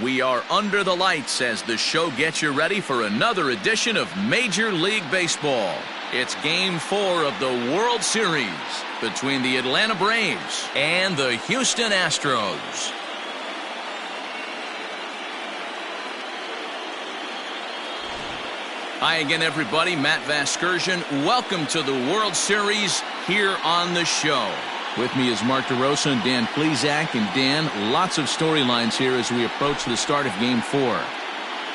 We are under the lights as the show gets you ready for another edition of Major League Baseball. It's Game 4 of the World Series between the Atlanta Braves and the Houston Astros. Hi again, everybody. Matt Vasgersian. Welcome to the World Series here on the show. With me is Mark DeRosa and Dan Plesac. And Dan, lots of storylines here as we approach the start of Game 4.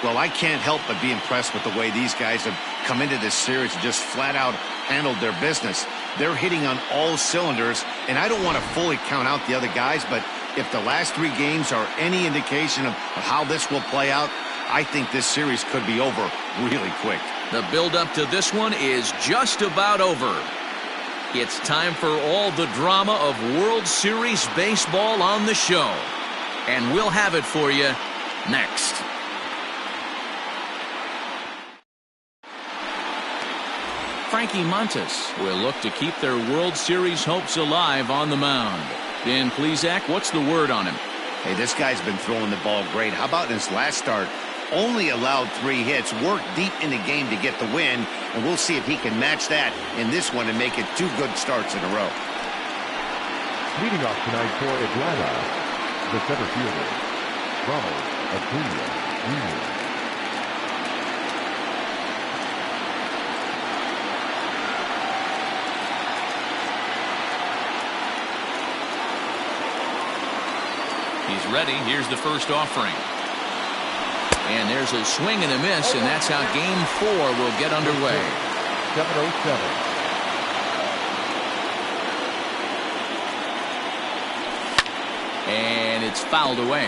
Well, I can't help but be impressed with the way these guys have come into this series and just flat out handled their business. They're hitting on all cylinders, and I don't want to fully count out the other guys, but if the last 3 games are any indication of how this will play out, I think this series could be over really quick. The build-up to this one is just about over. It's time for all the drama of World Series baseball on the show. And we'll have it for you next. Frankie Montas will look to keep their World Series hopes alive on the mound. Dan Plesac, what's the word on him? Hey, this guy's been throwing the ball great. How about in his last start? Only allowed 3 hits, worked deep in the game to get the win, and we'll see if he can match that in this one and make it 2 good starts in a row. Leading off tonight for Atlanta, the center fielder, Ronald Acuña Jr. He's ready. Here's the first offering. And there's a swing and a miss, and that's how Game 4 will get underway. 7:07. And it's fouled away.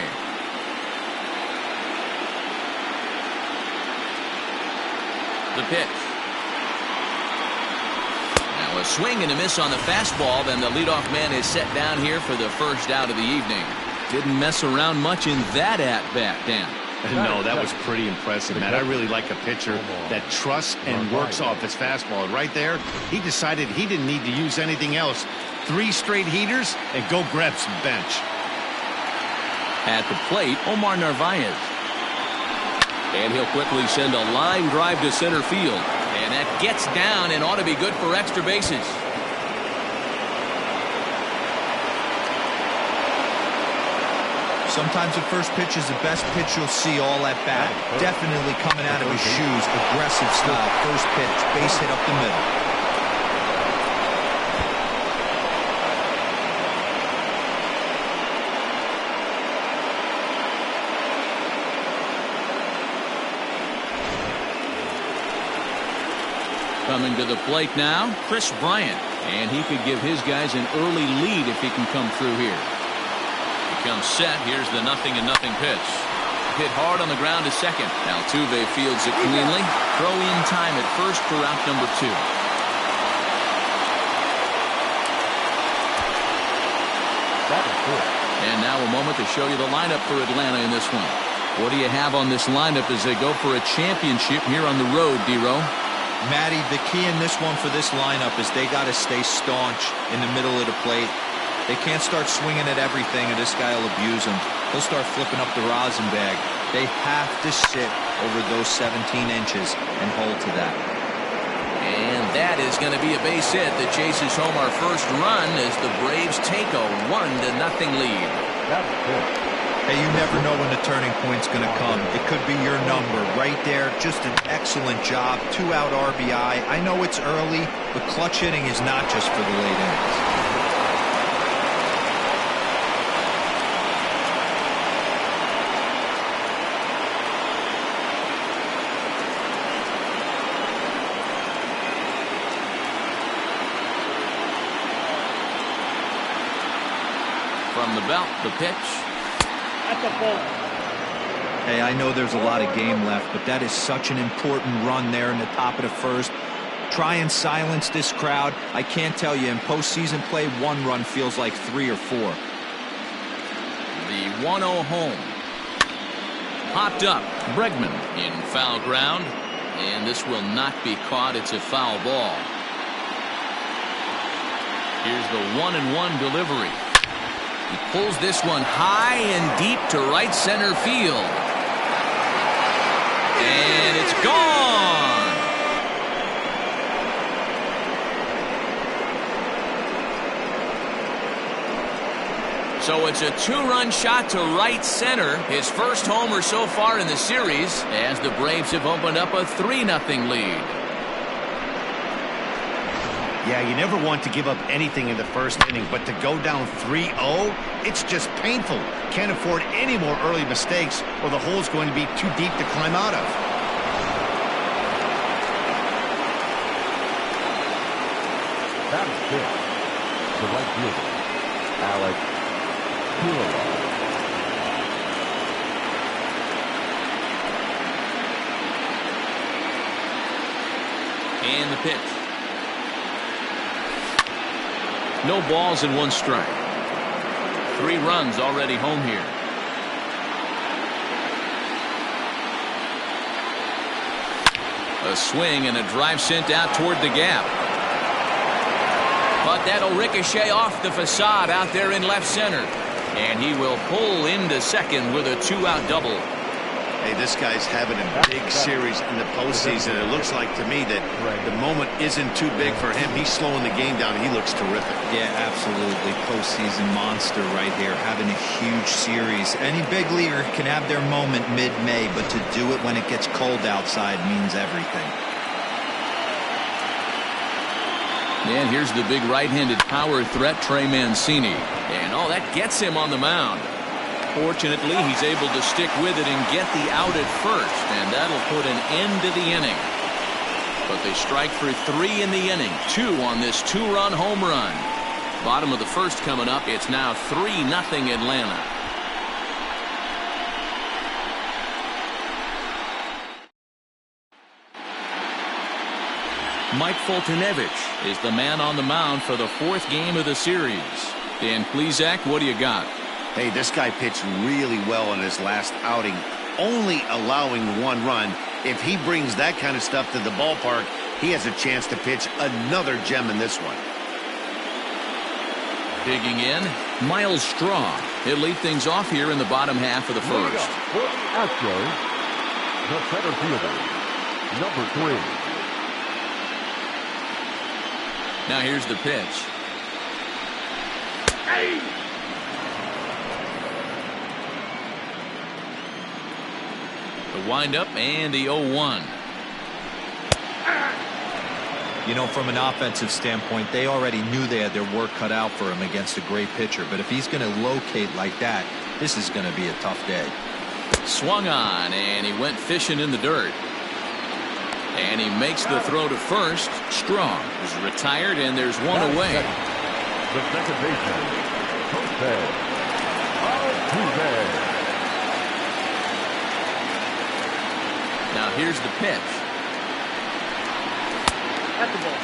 The pitch. Now a swing and a miss on the fastball. Then the leadoff man is set down here for the first out of the evening. Didn't mess around much in that at-bat, Dan. No, that was pretty impressive, man. I really like a pitcher that trusts and works off his fastball. Right there, he decided he didn't need to use anything else. 3 straight heaters and go grab some bench. At the plate, Omar Narvaez. And he'll quickly send a line drive to center field. And that gets down and ought to be good for extra bases. Sometimes the first pitch is the best pitch you'll see all at bat. Definitely coming out of his shoes. Aggressive style. First pitch. Base hit up the middle. Coming to the plate now, Kris Bryant. And he could give his guys an early lead if he can come through here. Comes set. Here's the 0-0 pitch. Hit hard on the ground to second. Altuve fields it cleanly. Throw in time at first for out number 2. And now a moment to show you the lineup for Atlanta in this one. What do you have on this lineup as they go for a championship here on the road, D-Row? Matty, the key in this one for this lineup is they got to stay staunch in the middle of the plate. They can't start swinging at everything, or this guy will abuse them. He'll start flipping up the rosin bag. They have to sit over those 17 inches and hold to that. And that is going to be a base hit that chases home our first run as the Braves take a 1-0 lead. Hey, you never know when the turning point's going to come. It could be your number right there. Just an excellent job. 2-out RBI. I know it's early, but clutch hitting is not just for the late innings. From the belt, the pitch. That's a ball. Hey, I know there's a lot of game left, but that is such an important run there in the top of the first. Try and silence this crowd. I can't tell you, in postseason play, 1 run feels like 3 or 4. The 1-0 home. Popped up. Bregman in foul ground. And this will not be caught. It's a foul ball. Here's the 1-1 delivery. He pulls this one high and deep to right center field. And it's gone. So it's a two-run shot to right center. His first homer so far in the series as the Braves have opened up a 3-0 lead. Yeah, you never want to give up anything in the first inning, but to go down 3-0, it's just painful. Can't afford any more early mistakes or the hole's going to be too deep to climb out of. That is it. The right fielder, Kirriloff. And the pitch. No balls and 1 strike. 3 runs already home here. A swing and a drive sent out toward the gap. But that'll ricochet off the facade out there in left center. And he will pull into second with a 2-out double. Hey, this guy's having a big series in the postseason. It looks like to me that the moment isn't too big for him. He's slowing the game down, and he looks terrific. Yeah, absolutely. Postseason monster right here, having a huge series. Any big leaguer can have their moment mid-May, but to do it when it gets cold outside means everything. And here's the big right-handed power threat, Trey Mancini. And that gets him on the mound. Fortunately, he's able to stick with it and get the out at first, and that'll put an end to the inning. But they strike for 3 in the inning, 2 on this 2-run home run. Bottom of the first coming up. It's now 3-0 Atlanta. Mike Foltynewicz is the man on the mound for the 4th game of the series. Dan Plesac, what do you got? Hey, this guy pitched really well in his last outing, only allowing 1 run. If he brings that kind of stuff to the ballpark, he has a chance to pitch another gem in this one. Digging in, Miles Straw. He'll lead things off here in the bottom half of the first. For the Astros, the center fielder, number 3. Now here's the pitch. The windup and the 0-1. You know, from an offensive standpoint, they already knew they had their work cut out for him against a great pitcher. But if he's going to locate like that, this is going to be a tough day. Swung on, and he went fishing in the dirt. And he makes the throw to first. Strong is retired, and there's 1 away. The second baseman, coveted. Now here's the pitch. At the ball.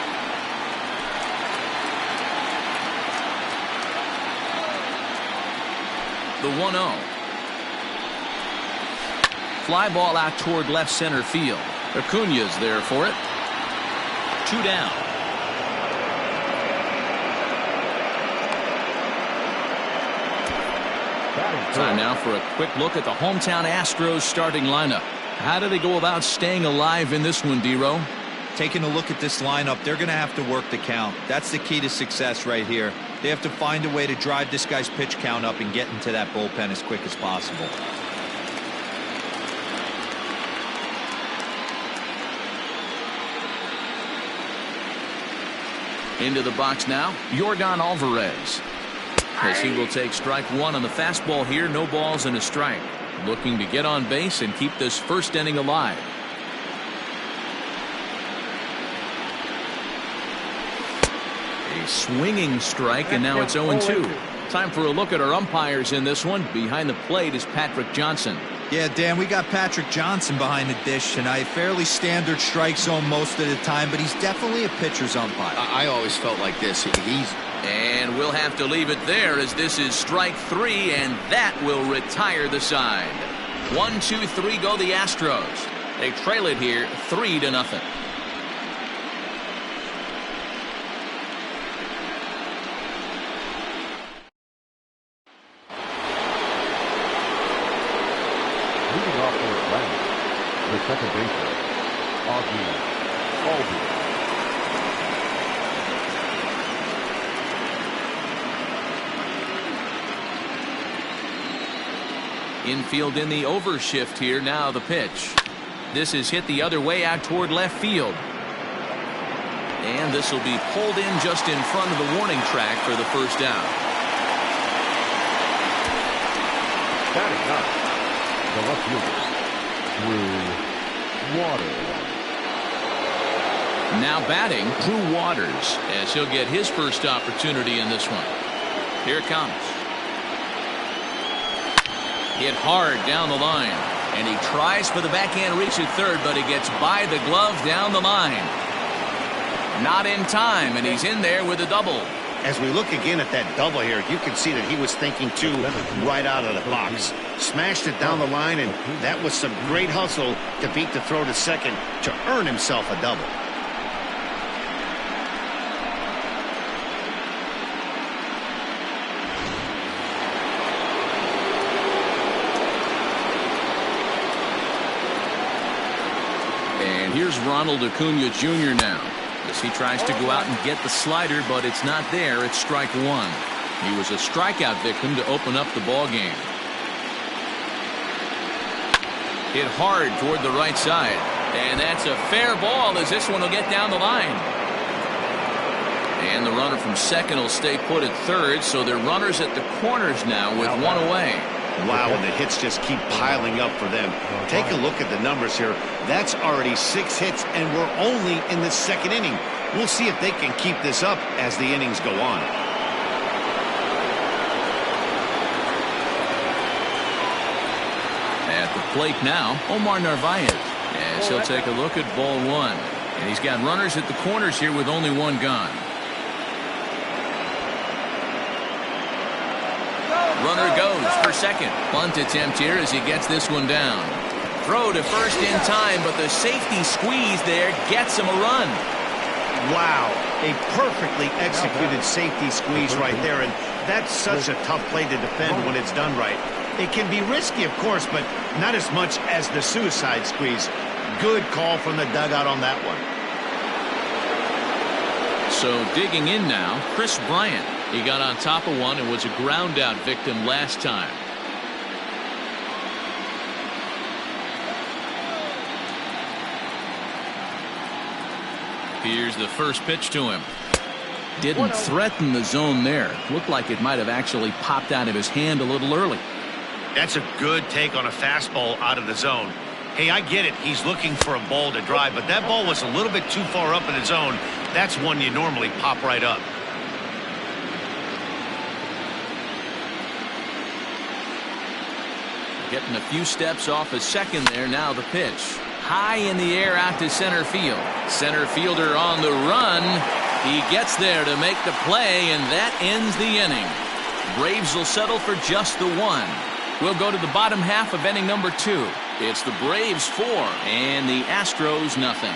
The 1-0. Fly ball out toward left center field. Acuña's there for it. 2 down. Time now for a quick look at the hometown Astros starting lineup. How do they go about staying alive in this one, D-Row? Taking a look at this lineup, they're going to have to work the count. That's the key to success right here. They have to find a way to drive this guy's pitch count up and get into that bullpen as quick as possible. Into the box now, Yordan Alvarez. As he will take strike 1 on the fastball here, no balls and a strike. Looking to get on base and keep this first inning alive. A swinging strike, and now it's 0-2. Time for a look at our umpires in this one. Behind the plate is Patrick Johnson. Yeah, Dan, we got Patrick Johnson behind the dish tonight. Fairly standard strike zone most of the time, but he's definitely a pitcher's umpire. I always felt like this. And we'll have to leave it there as this is strike 3, and that will retire the side. 1, 2, 3 go the Astros. They trail it here 3-0. Infield in the overshift here. Now the pitch. This is hit the other way out toward left field. And this will be pulled in just in front of the warning track for the first out. Batting up, the left fielder, Drew Waters. Now batting, Drew Waters, as he'll get his first opportunity in this one. Here it comes. Hit hard down the line, and he tries for the backhand reach at third, but he gets by the glove down the line. Not in time, and he's in there with a double. As we look again at that double here, you can see that he was thinking too right out of the box. Smashed it down the line, and that was some great hustle to beat the throw to second to earn himself a double. And here's Ronald Acuña Jr. now, as he tries to go out and get the slider, but it's not there. It's strike one. He was a strikeout victim to open up the ball game. Hit hard toward the right side, and that's a fair ball as this one will get down the line. And the runner from second will stay put at third, so they're runners at the corners now with one away. Wow, and the hits just keep piling up for them. Take a look at the numbers here. That's already 6 hits, and we're only in the second inning. We'll see if they can keep this up as the innings go on. At the plate now, Omar Narvaez, as he'll take a look at ball one. And he's got runners at the corners here with only one gone. Runner goes for second. Bunt attempt here as he gets this one down. Throw to first in time, but the safety squeeze there gets him a run. Wow, a perfectly executed safety squeeze right there, and that's such a tough play to defend when it's done right. It can be risky, of course, but not as much as the suicide squeeze. Good call from the dugout on that one. So digging in now, Kris Bryant. He got on top of one and was a ground out victim last time. Here's the first pitch to him. Didn't threaten the zone there. Looked like it might have actually popped out of his hand a little early. That's a good take on a fastball out of the zone. Hey, I get it. He's looking for a ball to drive, but that ball was a little bit too far up in the zone. That's one you normally pop right up. Getting a few steps off a second there. Now the pitch. High in the air out to center field. Center fielder on the run. He gets there to make the play, and that ends the inning. Braves will settle for just the one. We'll go to the bottom half of inning number 2. It's the Braves 4 and the Astros nothing.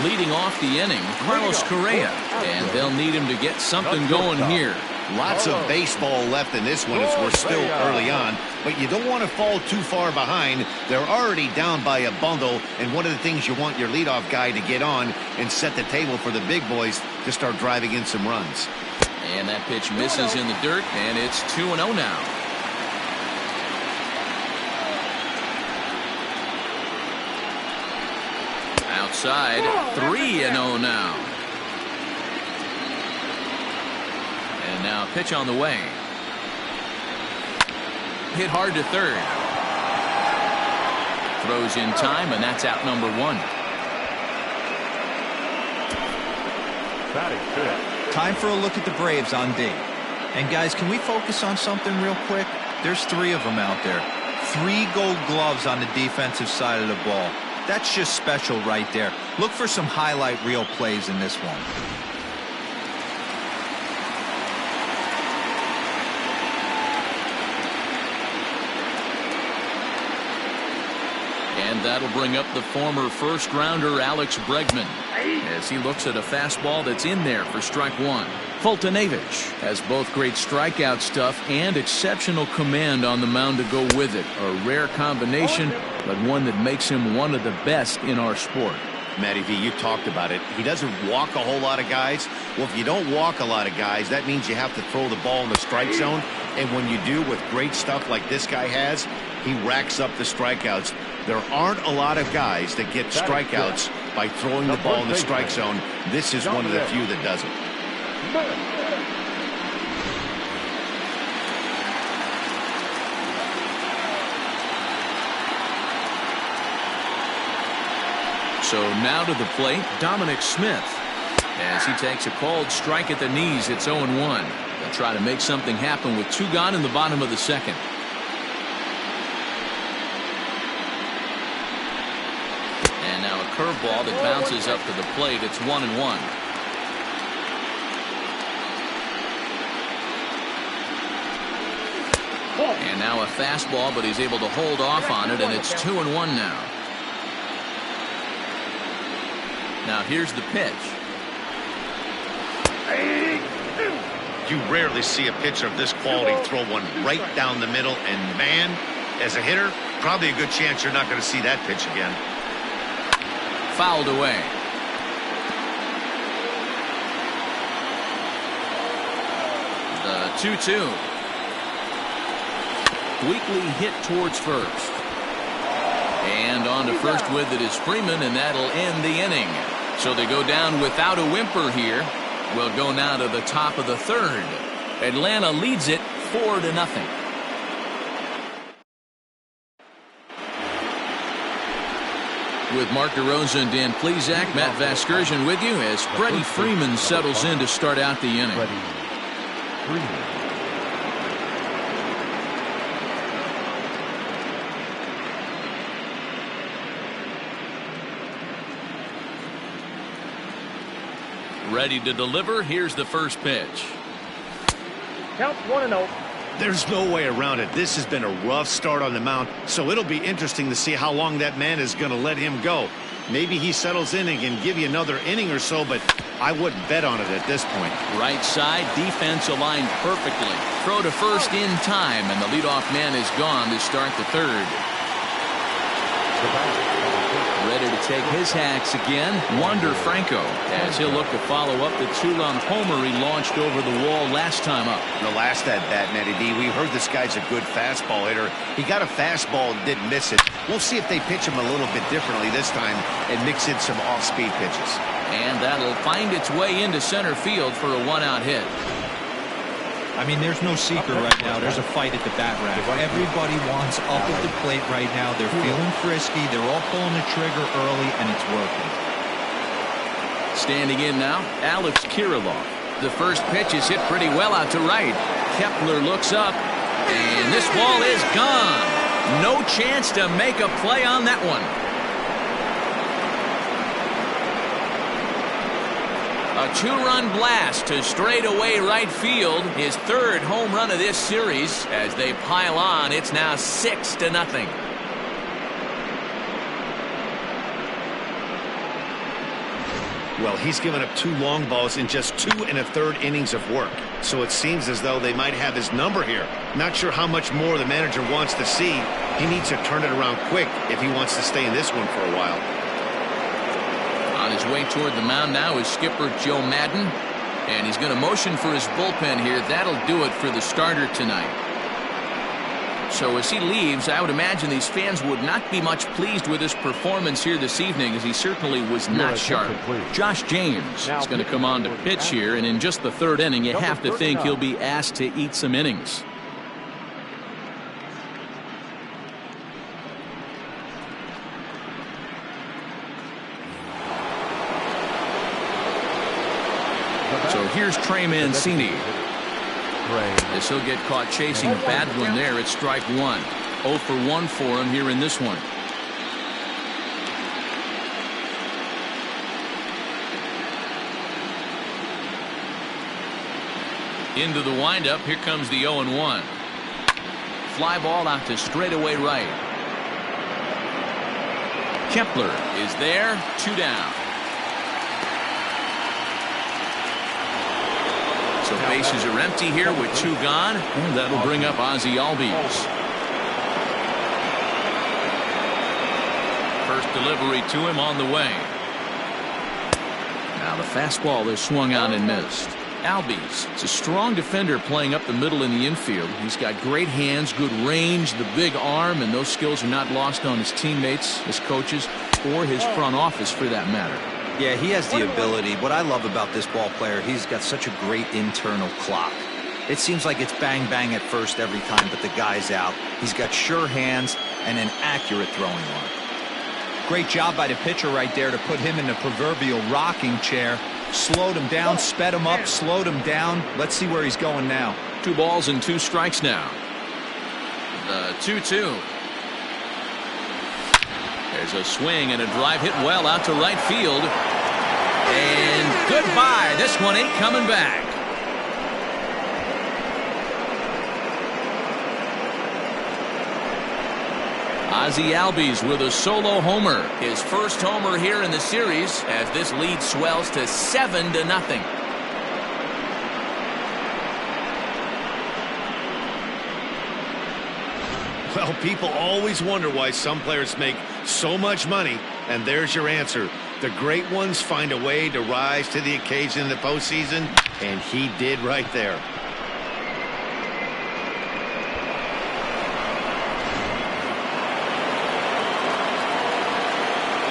Leading off the inning, Carlos Correa, and they'll need him to get something going here. Lots of baseball left in this one as we're still early on, but you don't want to fall too far behind. They're already down by a bundle, and one of the things you want your leadoff guy to get on and set the table for the big boys to start driving in some runs. And that pitch misses in the dirt, and it's 2-0 now. Outside, 3-0 now. And now a pitch on the way. Hit hard to third. Throws in time, and that's out number 1. Batting fifth. Time for a look at the Braves on D. And guys, can we focus on something real quick? There's 3 of them out there. 3 gold gloves on the defensive side of the ball. That's just special right there. Look for some highlight reel plays in this one. And that'll bring up the former first-rounder Alex Bregman as he looks at a fastball that's in there for strike 1. Foltynewicz has both great strikeout stuff and exceptional command on the mound to go with it. A rare combination, but one that makes him one of the best in our sport. Matty V, you talked about it. He doesn't walk a whole lot of guys. Well, if you don't walk a lot of guys, that means you have to throw the ball in the strike zone. And when you do, with great stuff like this guy has, he racks up the strikeouts. There aren't a lot of guys that get strikeouts by throwing the ball in the strike zone. This is one of the few that does it. So now to the plate, Dominic Smith. As he takes a called strike at the knees, it's 0-1. They'll try to make something happen with 2 gone in the bottom of the second. And now a curveball that bounces up to the plate. It's 1-1. And now a fastball, but he's able to hold off on it, and it's 2-1 now. Now here's the pitch. You rarely see a pitcher of this quality throw one right down the middle, and man, as a hitter, probably a good chance you're not going to see that pitch again. Fouled away. The 2-2. Weakly hit towards first. And on to first with it is Freeman, and that'll end the inning. So they go down without a whimper here. We'll go now to the top of the third. Atlanta leads it 4-0. With Mark DeRosa and Dan Plesac, Matt Vasgersian with you as Freddie Freeman settles in to start out the inning. Ready to deliver. Here's the first pitch. Count 1-0. There's no way around it. This has been a rough start on the mound, so it'll be interesting to see how long that man is going to let him go. Maybe he settles in and can give you another inning or so, but I wouldn't bet on it at this point. Right side, defense aligned perfectly. Throw to first in time, and the leadoff man is gone to start the third. Ready to take his hacks again, Wander Franco, as he'll look to follow up the 2-run homer he launched over the wall last time up. The last at bat, Matty D, we heard this guy's a good fastball hitter. He got a fastball and didn't miss it. We'll see if they pitch him a little bit differently this time and mix in some off-speed pitches. And that'll find its way into center field for a 1-out hit. I mean, there's no secret right now. There's a fight at the bat rack. Everybody wants up at the plate right now. They're feeling frisky. They're all pulling the trigger early, and it's working. Standing in now, Alex Kirriloff. The first pitch is hit pretty well out to right. Kepler looks up, and this ball is gone. No chance to make a play on that one. A 2-run blast to straightaway right field. His third home run of this series. As they pile on, it's now 6-0. Well, he's given up 2 long balls in just 2 1/3 innings of work. So it seems as though they might have his number here. Not sure how much more the manager wants to see. He needs to turn it around quick if he wants to stay in this one for a while. On his way toward the mound now is skipper Joe Madden, and he's going to motion for his bullpen here. That'll do it for the starter tonight. So as he leaves, I would imagine these fans would not be much pleased with his performance here this evening, as he certainly was not sharp. Josh James is going to come on to pitch here, and in just the third inning, you have to think he'll be asked to eat some innings. So here's Trey Mancini. As he'll get caught chasing a bad one there at strike 1. 0 for 1 for him here in this one. Into the windup. Here comes the 0-1. Fly ball out to straightaway right. Kepler is there. 2 down. So bases are empty here with 2 gone, and that'll bring up Ozzie Albies. First delivery to him on the way. Now the fastball is swung on and missed. Albies is a strong defender playing up the middle in the infield. He's got great hands, good range, the big arm, and those skills are not lost on his teammates, his coaches, or his front office for that matter. Yeah, he has the ability. What I love about this ball player, he's got such a great internal clock. It seems like it's bang bang at first every time, but the guy's out. He's got sure hands and an accurate throwing arm. Great job by the pitcher right there to put him in the proverbial rocking chair. Slowed him down, sped him up, slowed him down. Let's see where he's going now. 2 balls and 2 strikes now. The 2-2. There's a swing and a drive hit well out to right field. And goodbye. This one ain't coming back. Ozzie Albies with a solo homer. His first homer here in the series as this lead swells to 7-0. Well, people always wonder why some players make so much money, and there's your answer. The great ones find a way to rise to the occasion in the postseason, and he did right there.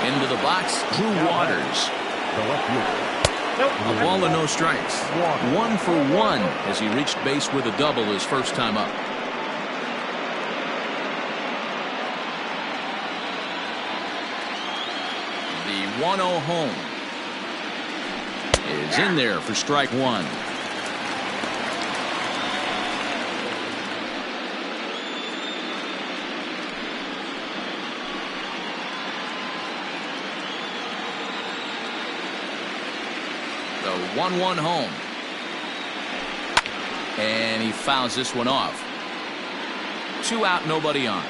Into the box, Drew Waters. A ball and no strikes. 1 for 1 as he reached base with a double his first time up. The 1-0 home is in there for strike 1. The 1-1 home. And he fouls this one off. 2 out, nobody on.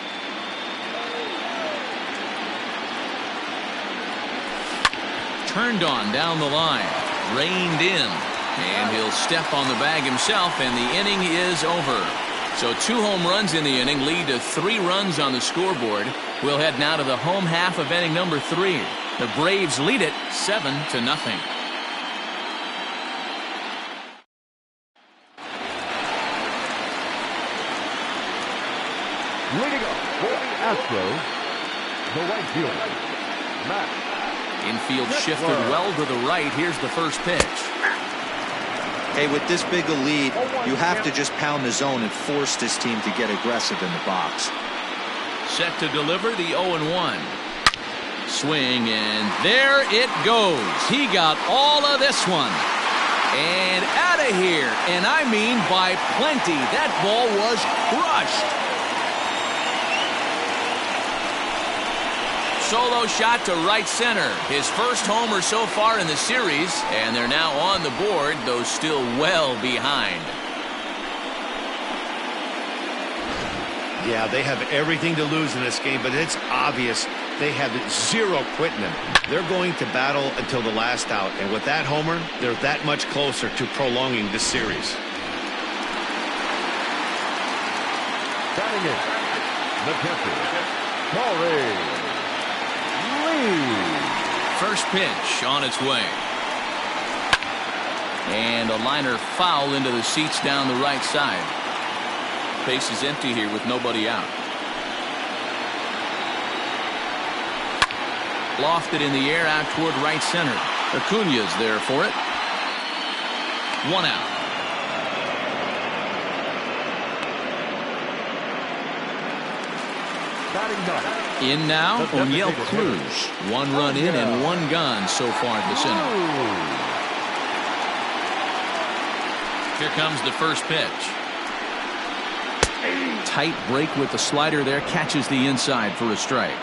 Turned on down the line. Reined in. And he'll step on the bag himself, and the inning is over. So 2 home runs in the inning lead to 3 runs on the scoreboard. We'll head now to the home half of inning number 3. The Braves lead it 7-0. Leading up for the Astros, the right fielder, Matt. Infield shifted well to the right. Here's the first pitch. Hey, with this big a lead, you have to just pound the zone and force this team to get aggressive in the box. Set to deliver the 0-1. Swing, and there it goes. He got all of this one. And out of here. And I mean by plenty. That ball was crushed. Solo shot to right center. His first homer so far in the series, and they're now on the board, though still well behind. Yeah, they have everything to lose in this game, but it's obvious they have zero quitting them. They're going to battle until the last out, and with that homer, they're that much closer to prolonging this series. Batting in, the catcher, Corey. First pitch on its way. And a liner foul into the seats down the right side. Base is empty here with nobody out. Lofted in the air out toward right center. Acuña's there for it. 1 out. In now, O'Neill Cruz. 1 run in and 1 gone so far this inning. Here comes the first pitch. Tight break with the slider there. Catches the inside for a strike.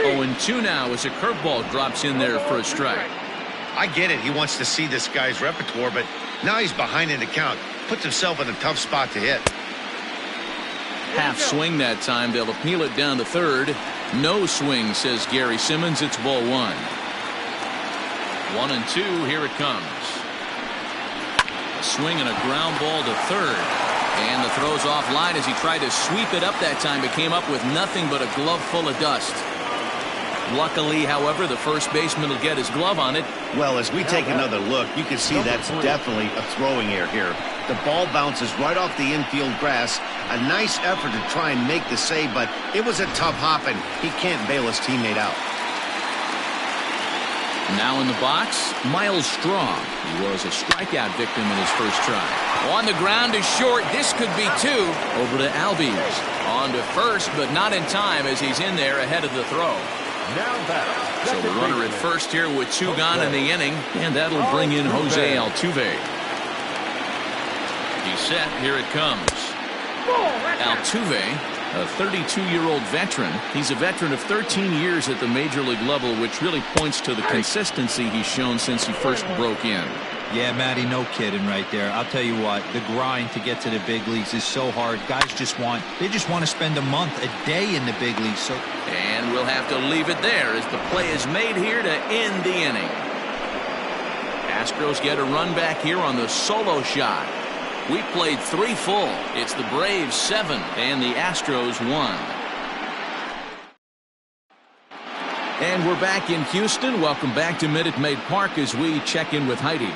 And 2 now as a curveball drops in there for a strike. I get it. He wants to see this guy's repertoire, but now he's behind in the count. Puts himself in a tough spot to hit. Half swing that time. They'll appeal it down to third. No swing, says Gary Simmons. It's ball 1. 1-2. Here it comes. Swing and a ground ball to third. And the throw's offline as he tried to sweep it up that time, but came up with nothing but a glove full of dust. Luckily, however, the first baseman will get his glove on it. Well, as we take another look, you can see that's definitely a throwing error here. The ball bounces right off the infield grass. A nice effort to try and make the save, but it was a tough hop, and he can't bail his teammate out. Now in the box, Miles Strong. He was a strikeout victim in his first try. On the ground is short. This could be two. Over to Albies. On to first, but not in time as he's in there ahead of the throw. So the runner at first here with two gone in the inning, and that'll bring in Jose Altuve. He's set. Here it comes. Altuve, a 32-year-old veteran. He's a veteran of 13 years at the major league level, which really points to the consistency he's shown since he first broke in. Yeah, Matty, no kidding right there. I'll tell you what, the grind to get to the big leagues is so hard. Guys just want to spend a month, a day in the big leagues. So, and we'll have to leave it there as the play is made here to end the inning. Astros get a run back here on the solo shot. We played 3 full. It's the Braves 7 and the Astros 1. And we're back in Houston. Welcome back to Minute Maid Park as we check in with Heidi.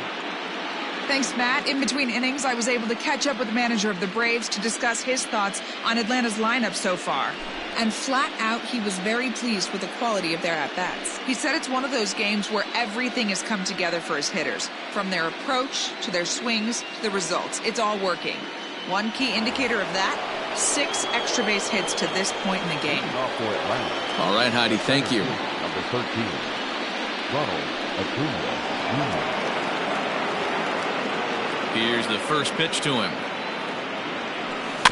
Thanks, Matt. In between innings, I was able to catch up with the manager of the Braves to discuss his thoughts on Atlanta's lineup so far. And flat out, he was very pleased with the quality of their at-bats. He said it's one of those games where everything has come together for his hitters. From their approach, to their swings, to the results. It's all working. One key indicator of that, 6 extra base hits to this point in the game. All right, Heidi, thank you. Number 13, Ronald Acuña Jr. Here's the first pitch to him.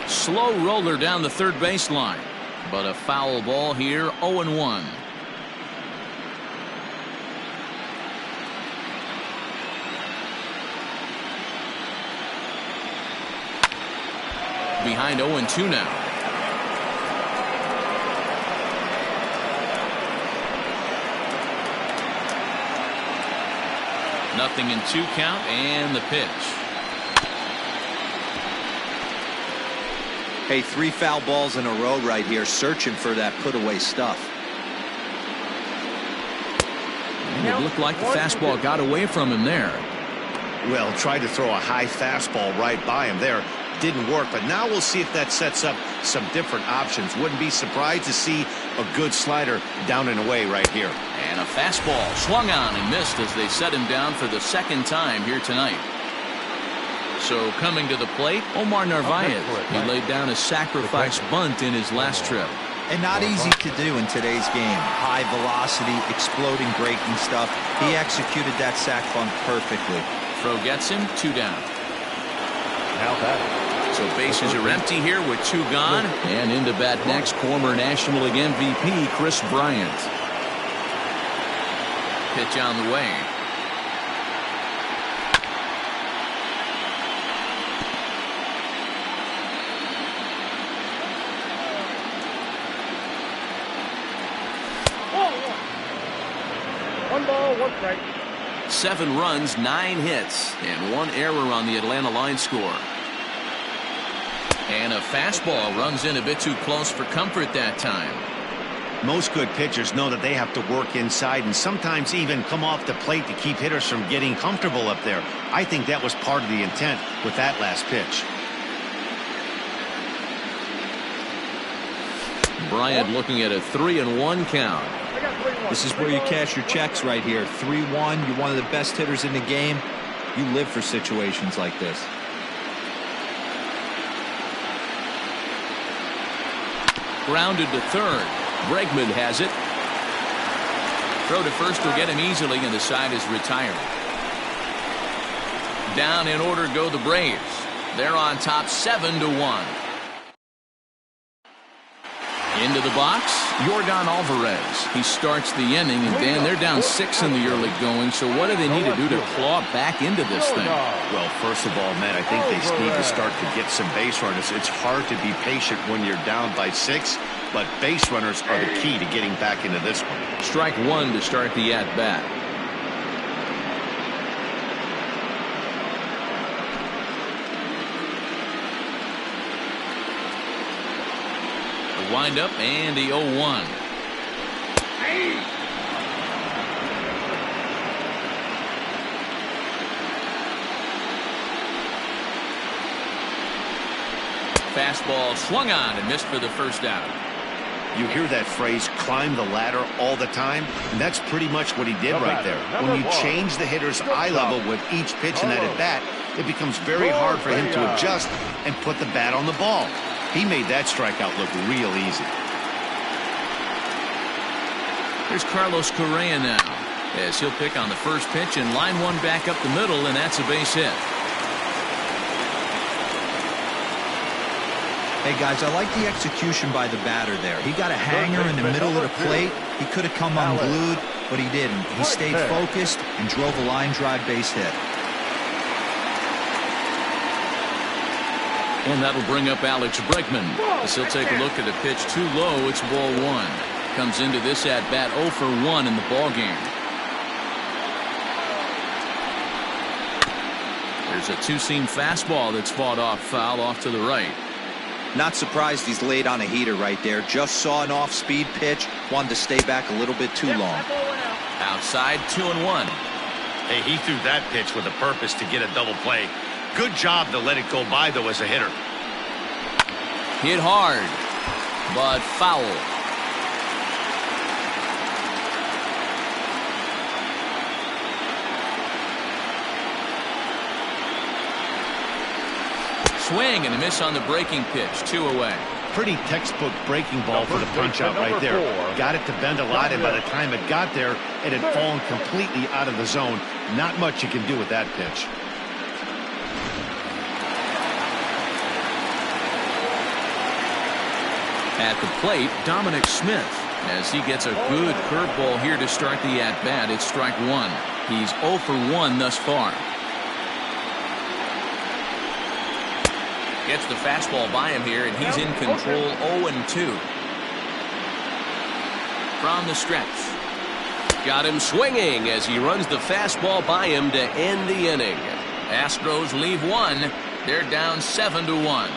Slow roller down the third baseline, but a foul ball here, 0-1. Behind 0-2 now. Nothing in 2 count and the pitch. hey, 3 foul balls in a row right here, searching for that put-away stuff. And it looked like the fastball got away from him there. Well, tried to throw a high fastball right by him there. Didn't work, but now we'll see if that sets up some different options. Wouldn't be surprised to see a good slider down and away right here. And a fastball swung on and missed as they set him down for the second time here tonight. So coming to the plate, Omar Narvaez. He laid down a sacrifice bunt in his last trip. And not easy to do in today's game. High velocity, exploding breaking stuff. He executed that sac bunt perfectly. Throw gets him, 2 down. Now batting. So bases are empty here with 2 gone. And into bat next, former National League MVP Kris Bryant. Pitch on the way. One ball, 1 strike. 7 runs, 9 hits, and 1 error on the Atlanta line score. And a fastball runs in a bit too close for comfort that time. Most good pitchers know that they have to work inside and sometimes even come off the plate to keep hitters from getting comfortable up there. I think that was part of the intent with that last pitch. Bryant looking at a 3-1 count. This is where you cash your checks right here. 3-1, you're one of the best hitters in the game. You live for situations like this. Grounded to third. Bregman has it. Throw to first will get him easily, and the side is retired. Down in order go the Braves. They're on top 7-1. Into the box, Yordan Alvarez. He starts the inning, and Dan, they're down 6 in the early going, so what do they need to do to claw back into this thing? Well, first of all, Matt, I think they need to start to get some base runners. It's hard to be patient when you're down by 6, but base runners are the key to getting back into this one. Strike 1 to start the at-bat. The windup and the 0-1. Fastball swung on and missed for the first out. You hear that phrase, climb the ladder, all the time, and that's pretty much what he did right there. When you change the hitter's eye level with each pitch in that at-bat, it becomes very hard for him to adjust and put the bat on the ball. He made that strikeout look real easy. Here's Carlos Correa now, as he'll pick on the first pitch and line one back up the middle, and that's a base hit. Hey, guys, I like the execution by the batter there. He got a hanger in the middle of the plate. He could have come unglued, but he didn't. He stayed focused and drove a line drive base hit. And that'll bring up Alex Bregman, as he'll take a look at a pitch too low. It's ball one. Comes into this at-bat 0 for 1 in the ball game. There's a two-seam fastball that's fought off foul off to the right. Not surprised he's laid on a heater right there. Just saw an off-speed pitch. Wanted to stay back a little bit too long. Outside, 2-1. Hey, he threw that pitch with a purpose to get a double play. Good job to let it go by, though, as a hitter. Hit hard, but foul. Swing and a miss on the breaking pitch. 2 away. Pretty textbook breaking ball for the punch out right there. Got it to bend a lot, and by the time it got there, it had fallen completely out of the zone. Not much you can do with that pitch. At the plate, Dominic Smith, as he gets a good curveball here to start the at-bat. It's strike one. He's 0 for 1 thus far. Gets the fastball by him here, and he's in control. 0-2. From the stretch. Got him swinging as he runs the fastball by him to end the inning. Astros leave one. They're down 7-1.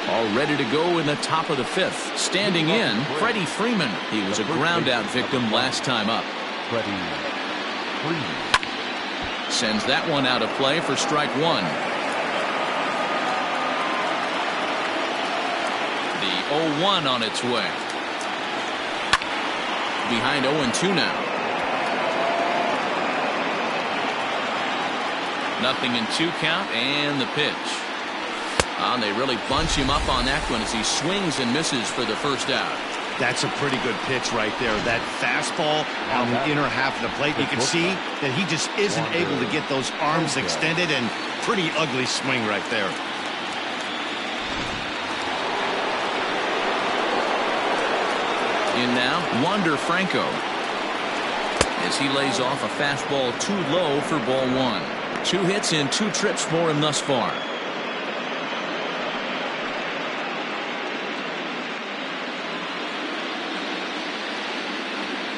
All ready to go in the top of the 5th. Standing in, Freddie Freeman. He was a ground-out victim last time up. Freddie Freeman sends that one out of play for strike one. The 0-1 on its way. Behind 0-2 now. 0-2 count, and the pitch. And they really bunch him up on that one as he swings and misses for the first out. That's a pretty good pitch right there. That fastball on the inner half of the plate. You can see that he just isn't able to get those arms extended, and pretty ugly swing right there. In now, Wander Franco, as he lays off a fastball too low for ball one. 2 hits and 2 trips for him thus far.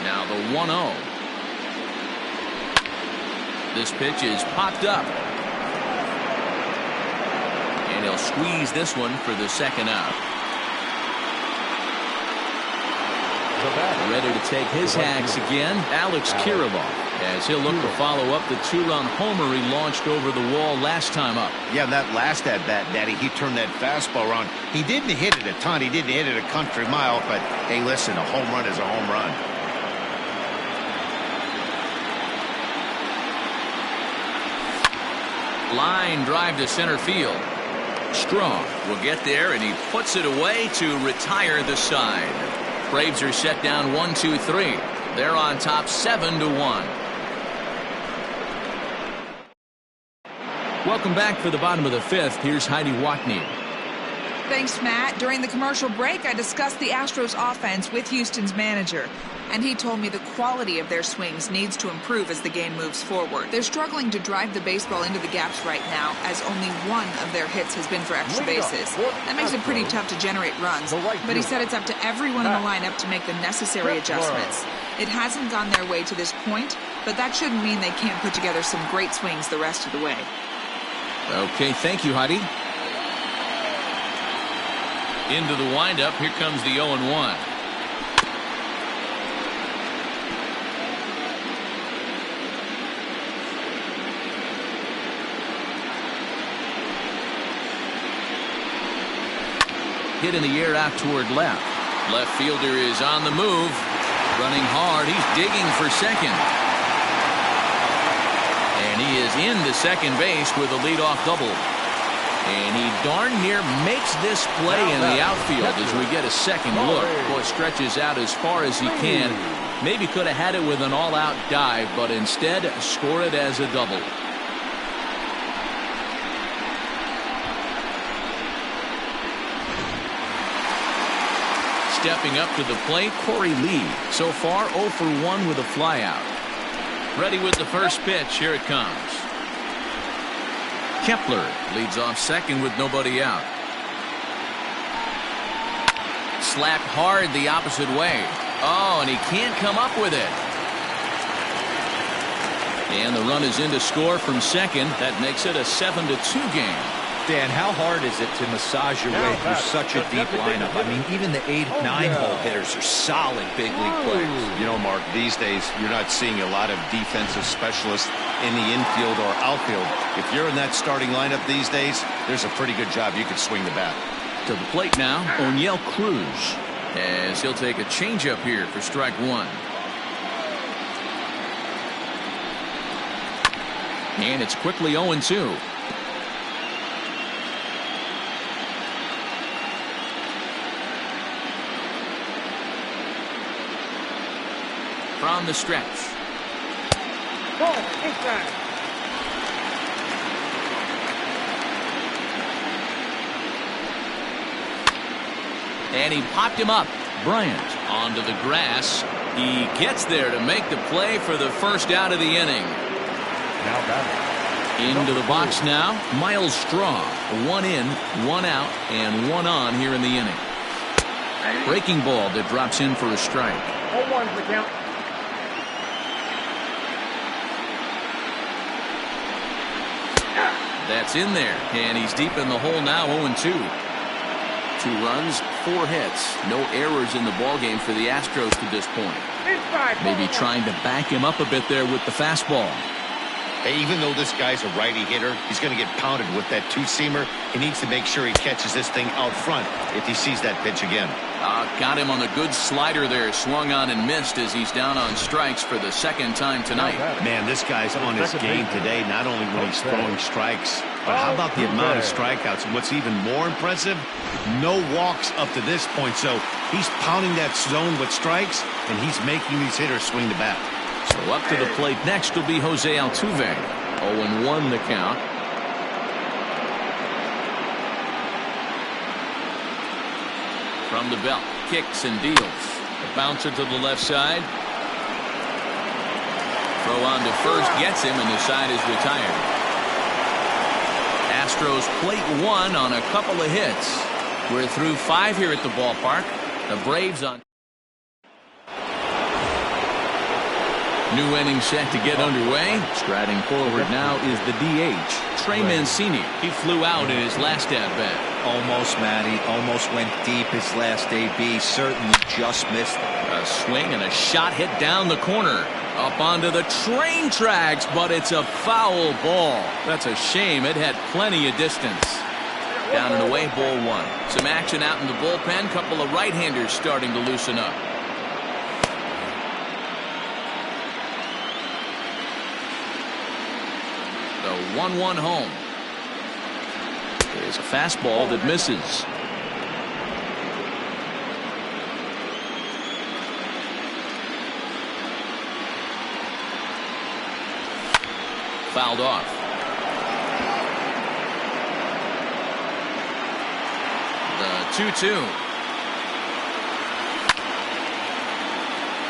Now the 1-0. This pitch is popped up. And he'll squeeze this one for the second out. Ready to take his hacks again, Alex Kirriloff, as he'll look to follow up the 2-run homer he launched over the wall last time up. Yeah, that last at-bat, Daddy, he turned that fastball around. He didn't hit it a ton. He didn't hit it a country mile, but hey, listen, a home run is a home run. Line drive to center field. Strong will get there, and he puts it away to retire the side. Braves are set down 1-2-3. They're on top 7-1. Welcome back for the bottom of the 5th. Here's Heidi Watney. Thanks, Matt. During the commercial break, I discussed the Astros offense with Houston's manager, and he told me the quality of their swings needs to improve as the game moves forward. They're struggling to drive the baseball into the gaps right now, as only one of their hits has been for extra bases. That makes it pretty tough to generate runs, but he said it's up to everyone in the lineup to make the necessary adjustments. It hasn't gone their way to this point, but that shouldn't mean they can't put together some great swings the rest of the way. Okay, thank you, Heidi. Into the windup. Here comes the 0-1. Hit in the air out toward left. Left fielder is on the move. Running hard. He's digging for second. And he is into second base with a leadoff double. And he darn near makes this play in the outfield as we get a second look. Boy, stretches out as far as he can. Maybe could have had it with an all-out dive, but instead score it as a double. Stepping up to the plate, Corey Lee. So far, 0 for 1 with a flyout. Ready with the first pitch. Here it comes. Kepler leads off second with nobody out. Slapped hard the opposite way. Oh, and he can't come up with it. And the run is in to score from second. That makes it a 7-2 game. Dan, how hard is it to massage your way through such a deep lineup? I mean, even the 8, 9-hole hitters are solid big league players. You know, Mark, these days you're not seeing a lot of defensive specialists in the infield or outfield. If you're in that starting lineup these days, there's a pretty good job you could swing the bat. To the plate now, O'Neill Cruz, as he'll take a changeup here for strike one. And it's quickly 0-2. From the stretch. Ball inside. And he popped him up. Bryant onto the grass. He gets there to make the play for the first out of the inning. Now batting. Into the box now, Miles Straw. 1 in, 1 out, and 1 on here in the inning. Breaking ball that drops in for a strike. 0-1's the count. That's in there, and he's deep in the hole now. 0-2. 2 runs, 4 hits, no errors in the ballgame for the Astros to this point. Inside. Maybe trying to back him up a bit there with the fastball. Hey, even though this guy's a righty hitter, he's going to get pounded with that 2-seamer. He needs to make sure he catches this thing out front if he sees that pitch again. Got him on a good slider there. Swung on and missed as he's down on strikes for the second time tonight. Man, this guy's on his game today, not only when he's throwing strikes, but how about the amount of strikeouts? And what's even more impressive, no walks up to this point. So he's pounding that zone with strikes, and he's making these hitters swing the bat. So up to the plate next will be Jose Altuve. 0-1 the count. From the belt, kicks and deals. The bouncer to the left side. Throw on to first, gets him, and the side is retired. Astros plate 1 on a couple of hits. We're through 5 here at the ballpark. The Braves on. New inning set to get underway. Striding forward now is the DH, Trey Mancini. He flew out in his last at-bat. Almost, Matty. Almost went deep his last AB. Certainly just missed it. A swing and a shot hit down the corner. Up onto the train tracks, but it's a foul ball. That's a shame. It had plenty of distance. Down and away, ball 1. Some action out in the bullpen. Couple of right-handers starting to loosen up. The 1-1 home. There's a fastball that misses. Fouled off. The 2-2.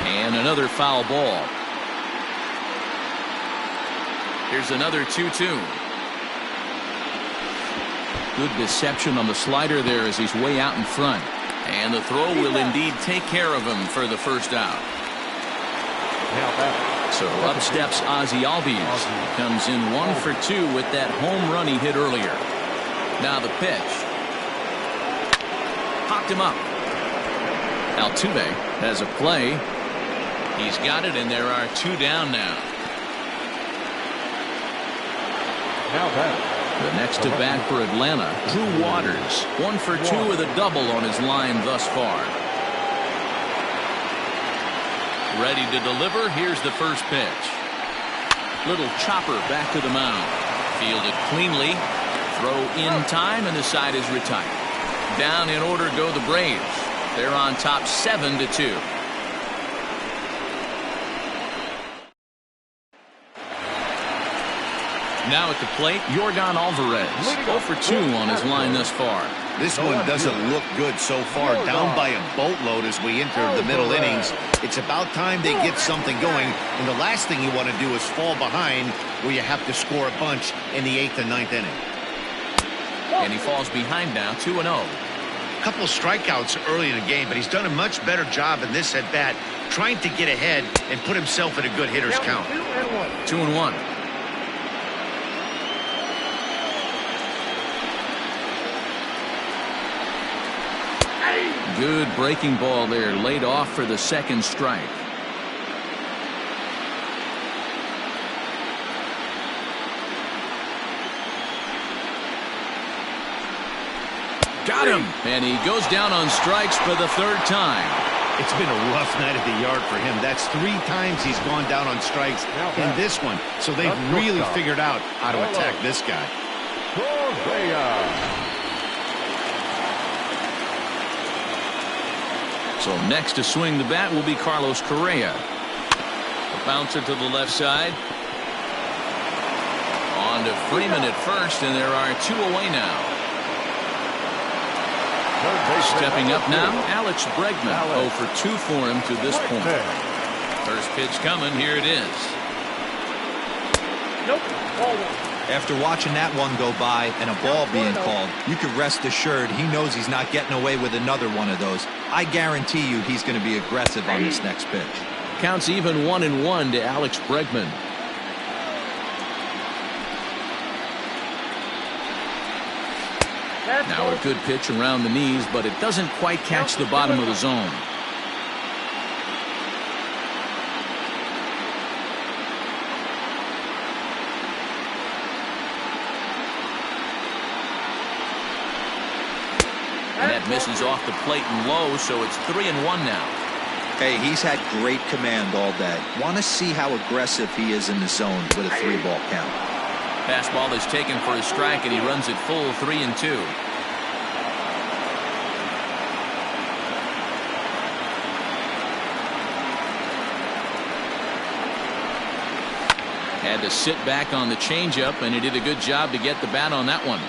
And another foul ball. Here's another 2-2. Good deception on the slider there as he's way out in front. And the throw will indeed take care of him for the first out. So up steps Ozzie Albies. He comes in 1 for 2 with that home run he hit earlier. Now the pitch. Popped him up. Altuve has a play. He's got it, and there are 2 down now. The next to bat for Atlanta, Drew Waters. 1 for 2 with a double on his line thus far. Ready to deliver. Here's the first pitch. Little chopper back to the mound. Fielded cleanly. Throw in time, and the side is retired. Down in order go the Braves. They're on top 7-2. Now at the plate, Yordan Alvarez. 0 for 2 on his line thus far. This one doesn't look good so far. Down by a boatload as we enter the middle innings. It's about time they get something going. And the last thing you want to do is fall behind where you have to score a bunch in the 8th and 9th inning. And he falls behind now, 2-0. Couple strikeouts early in the game, but he's done a much better job in this at bat, trying to get ahead and put himself in a good hitter's count. 2-1. Good breaking ball there, laid off for the second strike. Got him, and he goes down on strikes for the 3rd time. It's been a rough night at the yard for him. That's 3 times he's gone down on strikes in this one. So they've really figured out how to attack this guy. So next to swing the bat will be Carlos Correa. A bouncer to the left side. On to Freeman at first, and there are 2 away now. Stepping up now, Alex Bregman. 0 for 2 for him to this point. First pitch coming. Here it is. Nope. Ball 1. After watching that one go by and a ball being called, you could rest assured he knows he's not getting away with another one of those. I guarantee you he's going to be aggressive on this next pitch. Counts even 1-1 to Alex Bregman. Now a good pitch around the knees, but it doesn't quite catch the bottom of the zone. And that misses off the plate and low, so it's 3-1 now. Hey, he's had great command all day. Want to see how aggressive he is in the zone with a 3-ball count. Fastball is taken for a strike, and he runs it full 3-2. Had to sit back on the changeup, and he did a good job to get the bat on that one.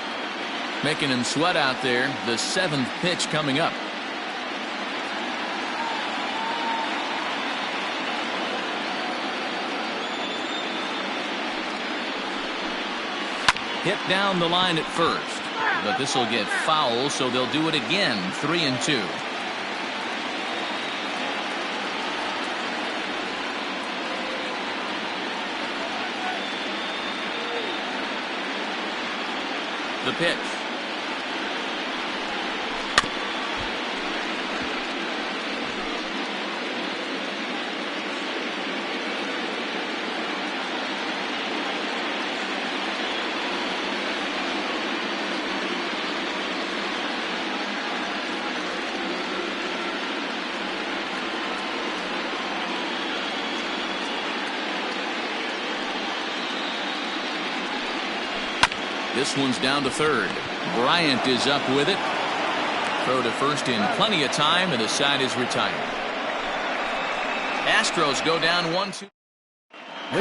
Making him sweat out there. The 7th pitch coming up. Hit down the line at first, but this will get foul, so they'll do it again. 3-2. The pitch. This one's down to third. Bryant is up with it. Throw to first in plenty of time, and the side is retired. Astros go down 1-2.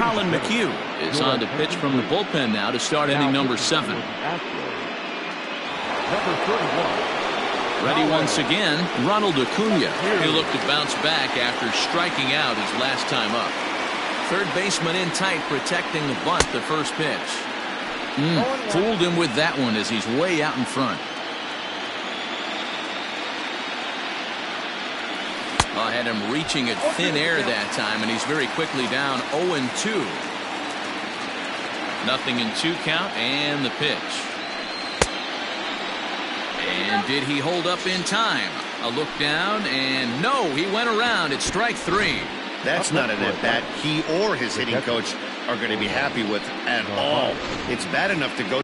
Colin McHugh is on to pitch from the bullpen now to start inning number 7. Ready once again, Ronald Acuña. He'll look to bounce back after striking out his last time up. Third baseman in tight, protecting the bunt the first pitch. Fooled him with that one as he's way out in front. A had him reaching at thin air that time, and he's very quickly down 0-2. 0-2 count, and the pitch. And did he hold up in time? A look down, and no, he went around. It's strike 3. That's not an at-bat he or his hitting coach are going to be happy with at all. It's bad enough to go.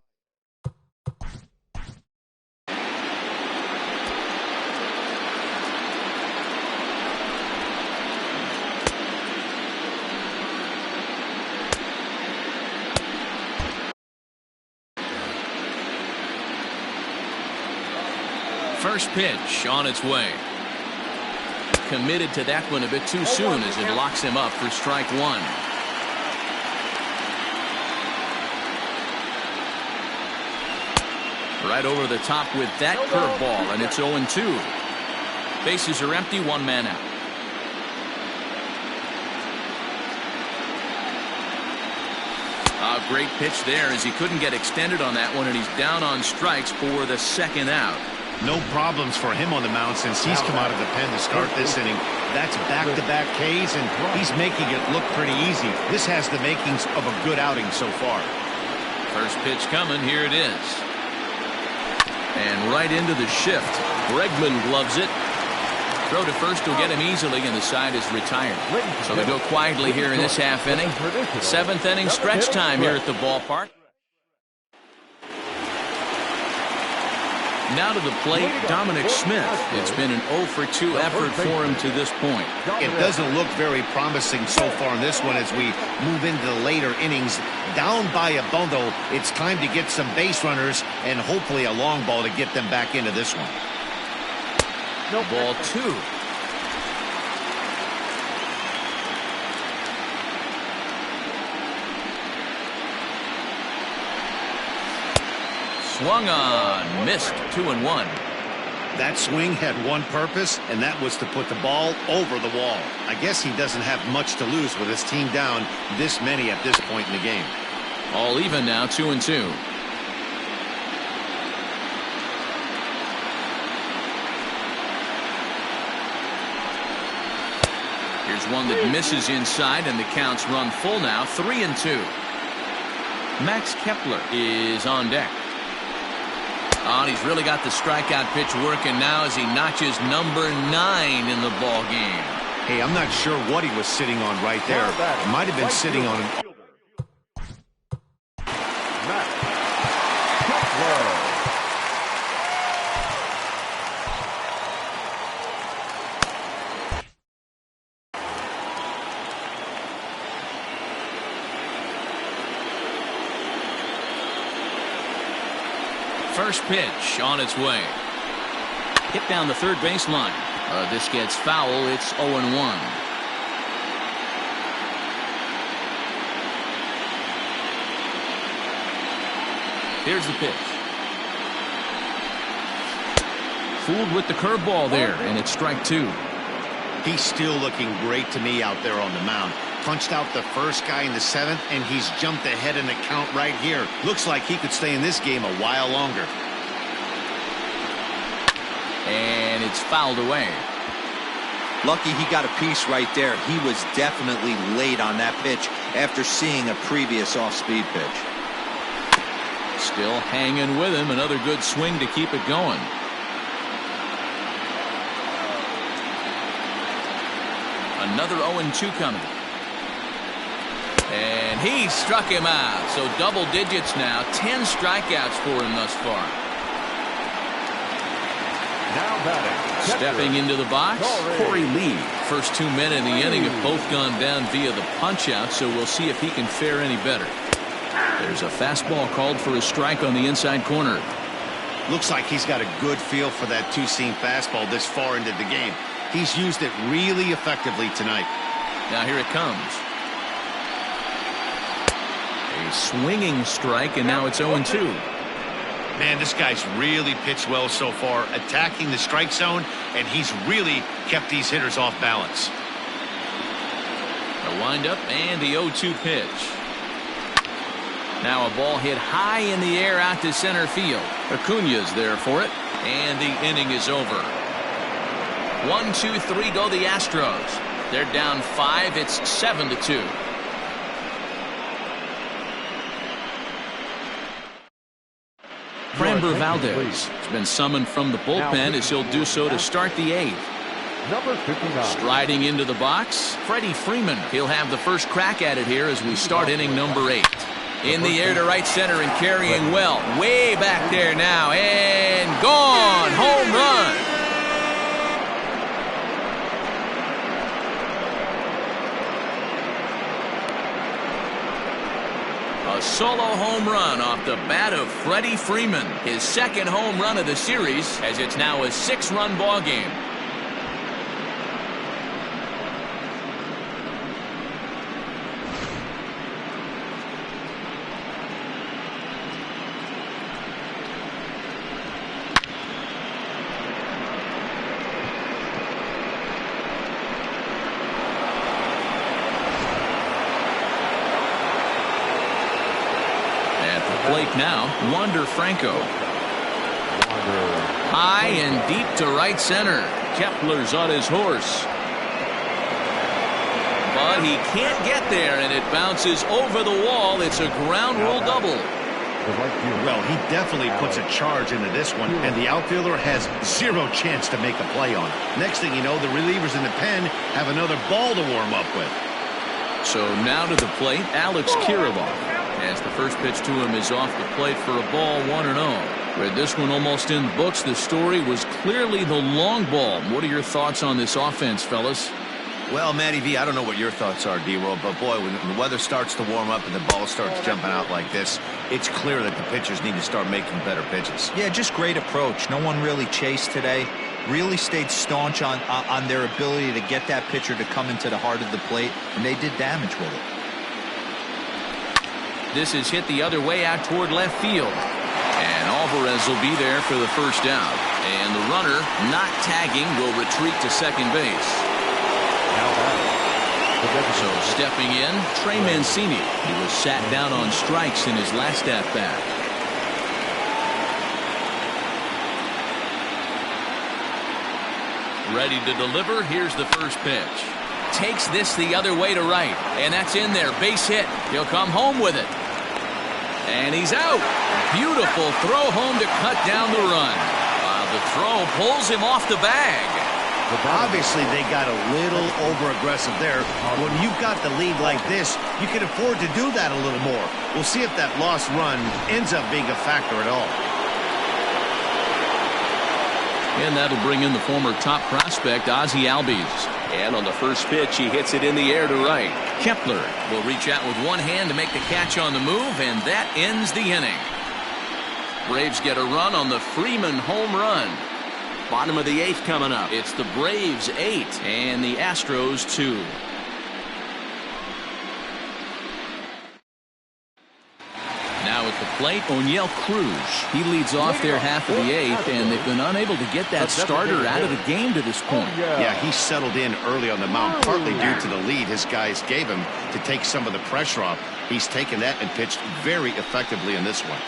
First pitch on its way. Committed to that one a bit too soon as it locks him up for strike 1. Right over the top with that curveball, and it's 0-2. Bases are empty, 1 man out. A great pitch there as he couldn't get extended on that one, and he's down on strikes for the 2nd out. No problems for him on the mound since he's come out of the pen to start this inning. That's back-to-back Ks, and he's making it look pretty easy. This has the makings of a good outing so far. First pitch coming. Here it is. And right into the shift. Bregman gloves it. Throw to first will get him easily, and the side is retired. So they go quietly here in this half inning. 7th inning stretch time here at the ballpark. Now to the plate, Dominic Smith. It's been an 0-for-2 effort for him to this point. It doesn't look very promising so far in this one as we move into the later innings. Down by a bundle, it's time to get some base runners and hopefully a long ball to get them back into this one. Ball 2. Swung on, missed. 2-1. That swing had one purpose, and that was to put the ball over the wall. I guess he doesn't have much to lose with his team down this many at this point in the game. All even now, 2-2. Here's one that misses inside, and the count's run full now, 3-2. Max Kepler is on deck. Oh, and he's really got the strikeout pitch working now as he notches number 9 in the ball game. Hey, I'm not sure what he was sitting on right there. It might have been sitting on an... First pitch on its way. Hit down the third baseline. This gets foul. It's 0-1. Here's the pitch. Fooled with the curveball there, and it's strike 2. He's still looking great to me out there on the mound. Punched out the first guy in the 7th, and he's jumped ahead in the count right here. Looks like he could stay in this game a while longer. And it's fouled away. Lucky he got a piece right there. He was definitely late on that pitch after seeing a previous off-speed pitch. Still hanging with him. Another good swing to keep it going. Another 0-2 coming. And he struck him out. So double digits now. 10 strikeouts for him thus far. Now batting. Stepping into the box, Corey Lee. First 2 men in the inning have both gone down via the punch-out, so we'll see if he can fare any better. There's a fastball called for a strike on the inside corner. Looks like he's got a good feel for that two-seam fastball this far into the game. He's used it really effectively tonight. Now here it comes. A swinging strike, and now it's 0-2. Man, this guy's really pitched well so far, attacking the strike zone, and he's really kept these hitters off balance. A windup and the 0-2 pitch. Now a ball hit high in the air out to center field. Acuña's there for it, and the inning is over. 1, 2, 3 go the Astros. They're down 5. It's 7-2. Framber Valdez has been summoned from the bullpen as he'll do so to start the 8th. Number 59. Striding into the box, Freddie Freeman. He'll have the first crack at it here as we start inning number 8. In the air to right center and carrying well. Way back there now and gone. Home run. A solo home run off the bat of Freddie Freeman. His second home run of the series as it's now a 6-run ball game. Plate now, Wander Franco. High and deep to right center. Kepler's on his horse. But he can't get there, and it bounces over the wall. It's a ground rule double. Well, he definitely puts a charge into this one, and the outfielder has zero chance to make a play on it. Next thing you know, the relievers in the pen have another ball to warm up with. So now to the plate, Alex Kirriloff. As the first pitch to him is off the plate for a ball, 1-0. Read this one almost in the books. The story was clearly the long ball. What are your thoughts on this offense, fellas? Well, Matty V, I don't know what your thoughts are, D-Roll, but boy, when the weather starts to warm up and the ball starts jumping out like this, it's clear that the pitchers need to start making better pitches. Yeah, just great approach. No one really chased today. Really stayed staunch on their ability to get that pitcher to come into the heart of the plate, and they did damage with it. This is hit the other way out toward left field. And Alvarez will be there for the first out. And the runner, not tagging, will retreat to second base. So stepping in, Trey Mancini. He was sat down on strikes in his last at-bat. Ready to deliver. Here's the first pitch. Takes this the other way to right. And that's in there. Base hit. He'll come home with it. And he's out. Beautiful throw home to cut down the run. The throw pulls him off the bag. Obviously, they got a little over-aggressive there. When you've got the lead like this, you can afford to do that a little more. We'll see if that lost run ends up being a factor at all. And that'll bring in the former top prospect, Ozzie Albies. And on the first pitch, he hits it in the air to right. Kepler will reach out with one hand to make the catch on the move, and that ends the inning. Braves get a run on the Freeman home run. Bottom of the 8th coming up. It's the Braves 8 and the Astros 2. Now at the plate, O'Neill Cruz. He leads off their half of the 8th, and they've been unable to get that starter out of the game to this point. Yeah, he settled in early on the mound, partly due to the lead his guys gave him to take some of the pressure off. He's taken that and pitched very effectively in this one.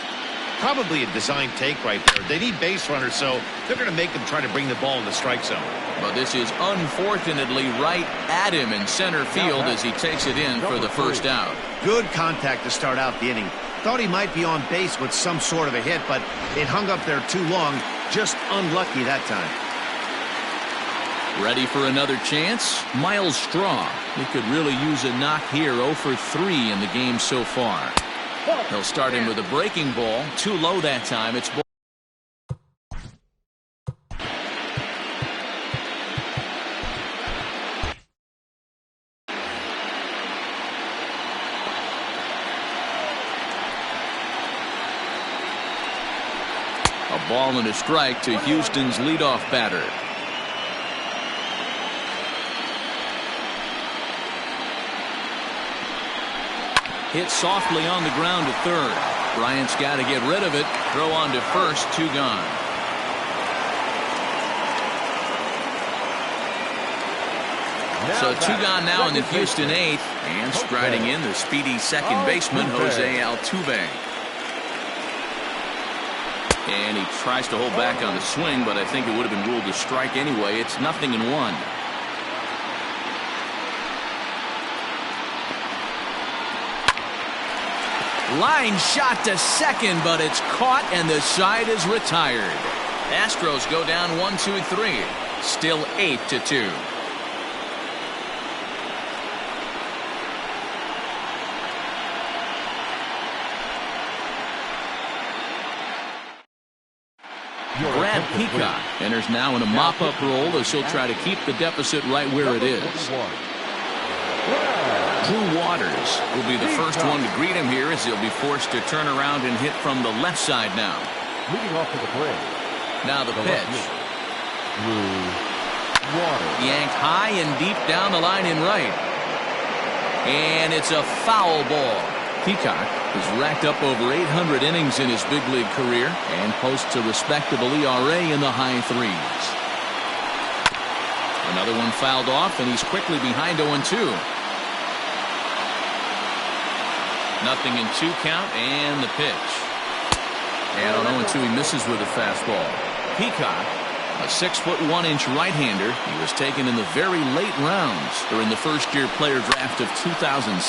Probably a design take right there. They need base runners, so they're going to make them try to bring the ball in the strike zone. But this is unfortunately right at him in center field as he takes it in for the first out. Good contact to start out the inning. Thought he might be on base with some sort of a hit, but it hung up there too long. Just unlucky that time. Ready for another chance? Miles Straw. He could really use a knock here. 0 for 3 in the game so far. He'll start in with a breaking ball. Too low that time. It's ball. A ball and a strike to Houston's leadoff batter. Hit softly on the ground to third. Bryant's got to get rid of it. Throw on to first. 2 gone. So 2 gone now in the Houston 8th. And striding in the speedy second baseman, Jose Altuve. And he tries to hold back on the swing, but I think it would have been ruled a strike anyway. It's 0-1. Line shot to second, but it's caught and the side is retired. Astros go down 1-2-3. Still 8-2. Brad Peacock enters now in a mop-up role as he'll try to keep the deficit right where it is. Drew Waters will be the first one to greet him here as he'll be forced to turn around and hit from the left side now. Leading off to the plate. Now the pitch. Yanked high and deep down the line in right. And it's a foul ball. Peacock has racked up over 800 innings in his big league career and posts a respectable ERA in the high 3s. Another one fouled off, and he's quickly behind 0-2. 0-2 count, and the pitch. And on 0-2 he misses with a fastball. Peacock, a 6'1" right-hander. He was taken in the very late rounds during the first-year player draft of 2006.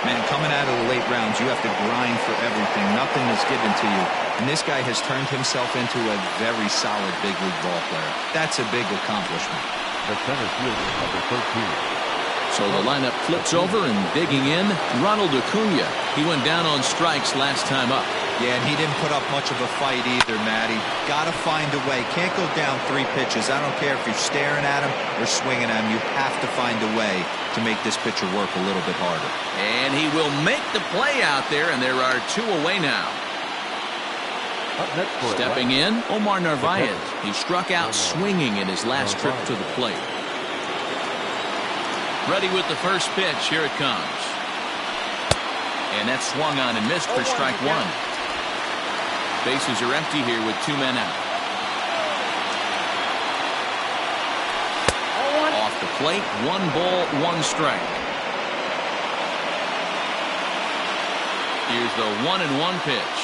Man, coming out of the late rounds, you have to grind for everything. Nothing is given to you. And this guy has turned himself into a very solid big league ball player. That's a big accomplishment. The center fielder, number 13. So the lineup flips over, and digging in, Ronald Acuña. He went down on strikes last time up. Yeah, and he didn't put up much of a fight either, Matty. Got to find a way. Can't go down 3 pitches. I don't care if you're staring at him or swinging at him. You have to find a way to make this pitcher work a little bit harder. And he will make the play out there, and there are 2 away now. Stepping in, Omar Narvaez. He struck out swinging in his last trip to the plate. Ready with the first pitch. Here it comes. And that's swung on and missed for strike 1. Bases are empty here with 2 men out. Off the plate, 1 ball, 1 strike. Here's the 1-1 pitch.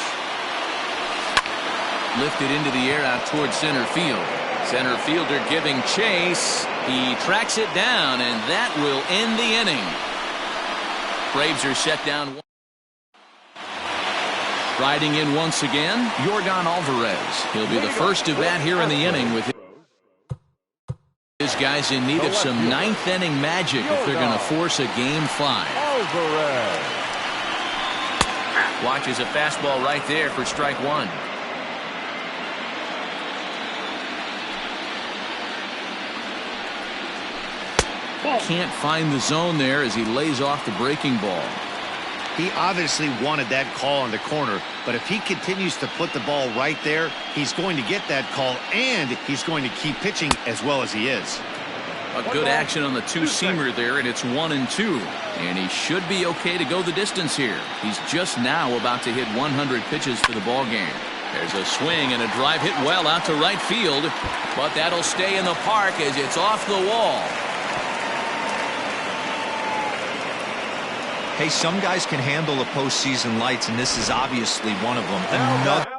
Lifted into the air out towards center field. Center fielder giving chase. He tracks it down, and that will end the inning. Braves are set down. Riding in once again, Yordan Alvarez. He'll be the first to bat here in the inning with his guys in need of some 9th inning magic if they're going to force a game 5. Alvarez watches a fastball right there for strike 1. Can't find the zone there as he lays off the breaking ball. He obviously wanted that call in the corner, but if he continues to put the ball right there, he's going to get that call, and he's going to keep pitching as well as he is. A good action on the 2-seamer there, and it's 1-2. And he should be okay to go the distance here. He's just now about to hit 100 pitches for the ball game. There's a swing and a drive hit well out to right field, but that'll stay in the park as it's off the wall. Hey, some guys can handle the postseason lights, and this is obviously one of them. Another.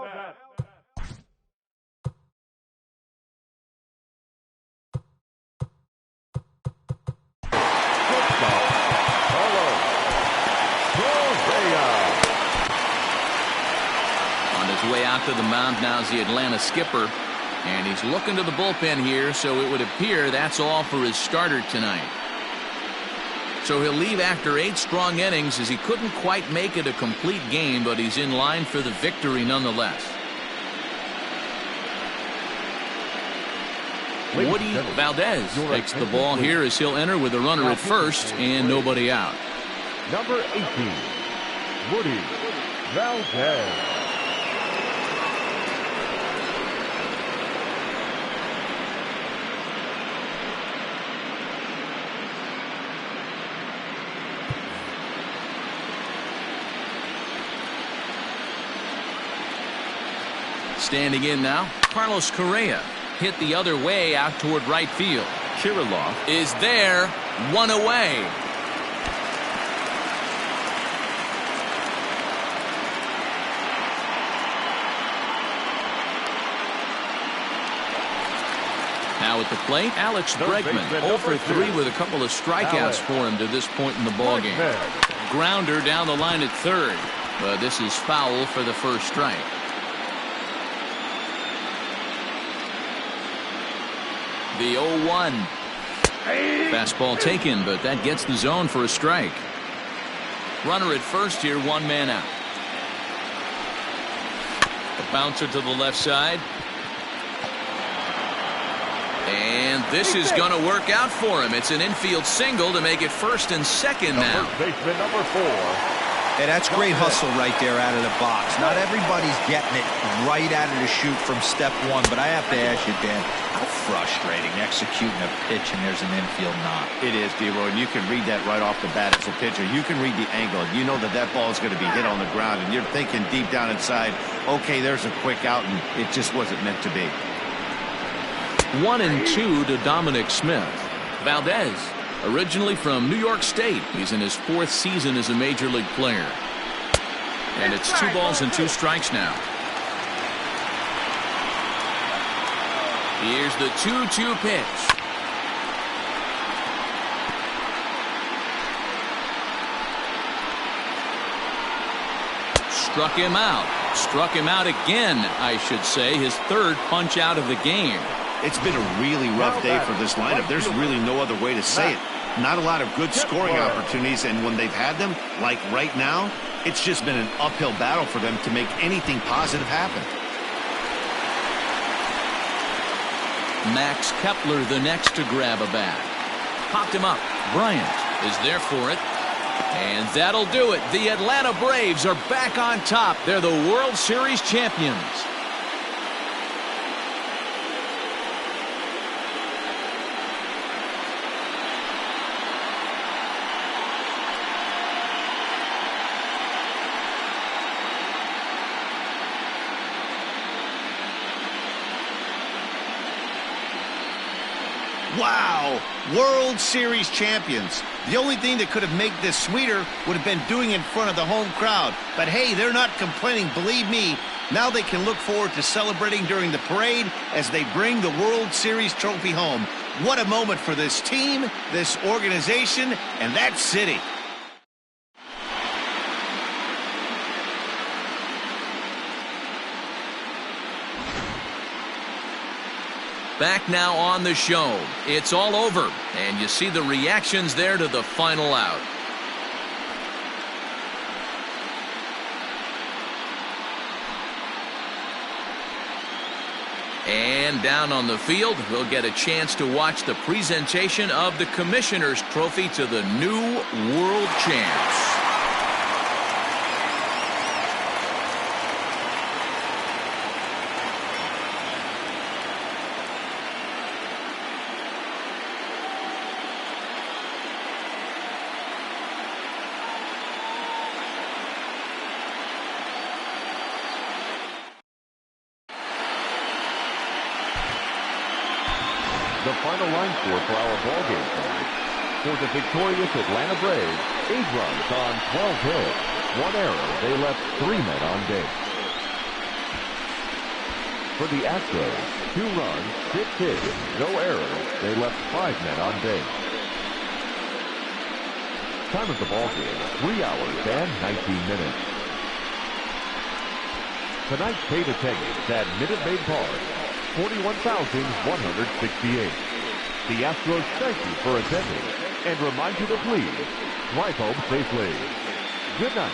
On his way out to the mound now is the Atlanta skipper, and he's looking to the bullpen here, so it would appear that's all for his starter tonight. So he'll leave after 8 strong innings as he couldn't quite make it a complete game, but he's in line for the victory nonetheless. Woody Valdez takes the ball here as he'll enter with a runner at first and nobody out. Number 18, Woody Valdez. Standing in now, Carlos Correa hit the other way out toward right field. Kirriloff is there, 1 away. Now at the plate, Alex Bregman, 0 for 3 with a couple of strikeouts for him to this point in the ballgame. Grounder down the line at third, but this is foul for the first strike. The 0-1. Fastball taken, but that gets the zone for a strike. Runner at first here, 1 man out. A bouncer to the left side. And this is going to work out for him. It's an infield single to make it first and second now. Baseman number 4. Hey, that's great hustle right there out of the box. Not everybody's getting it right out of the chute from step one, but I have to ask you, Dan, how frustrating executing a pitch and there's an infield knock. It is, D-Roy, and you can read that right off the bat as a pitcher. You can read the angle. You know that that ball is going to be hit on the ground, and you're thinking deep down inside, okay, there's a quick out, and it just wasn't meant to be. 1-2 to Dominic Smith. Valdez, originally from New York State. He's in his 4th season as a major league player. And it's 2 balls and 2 strikes now. Here's the 2-2 pitch. Struck him out. Struck him out again, I should say. His 3rd punch out of the game. It's been a really rough day for this lineup. There's really no other way to say it. Not a lot of good scoring opportunities, and when they've had them, like right now, it's just been an uphill battle for them to make anything positive happen. Max Kepler the next to grab a bat. Popped him up. Bryant is there for it. And that'll do it. The Atlanta Braves are back on top. They're the World Series champions. Wow, World Series champions. The only thing that could have made this sweeter would have been doing it in front of the home crowd. But hey, they're not complaining, believe me. Now they can look forward to celebrating during the parade as they bring the World Series trophy home. What a moment for this team, this organization, and that city. Back now on the show. It's all over, and you see the reactions there to the final out. And down on the field, we'll get a chance to watch the presentation of the Commissioner's Trophy to the new world champs. The final line score for our ballgame tonight. For the victorious Atlanta Braves, 8 runs on 12 hits. 1 error, they left 3 men on base. For the Astros, 2 runs, 6 hits, no errors, they left 5 men on base. Time of the ballgame, 3 hours and 19 minutes. Tonight's paid attendance at Minute Maid Park, 41,168. The Astros thank you for attending and remind you to please drive home safely. Good night.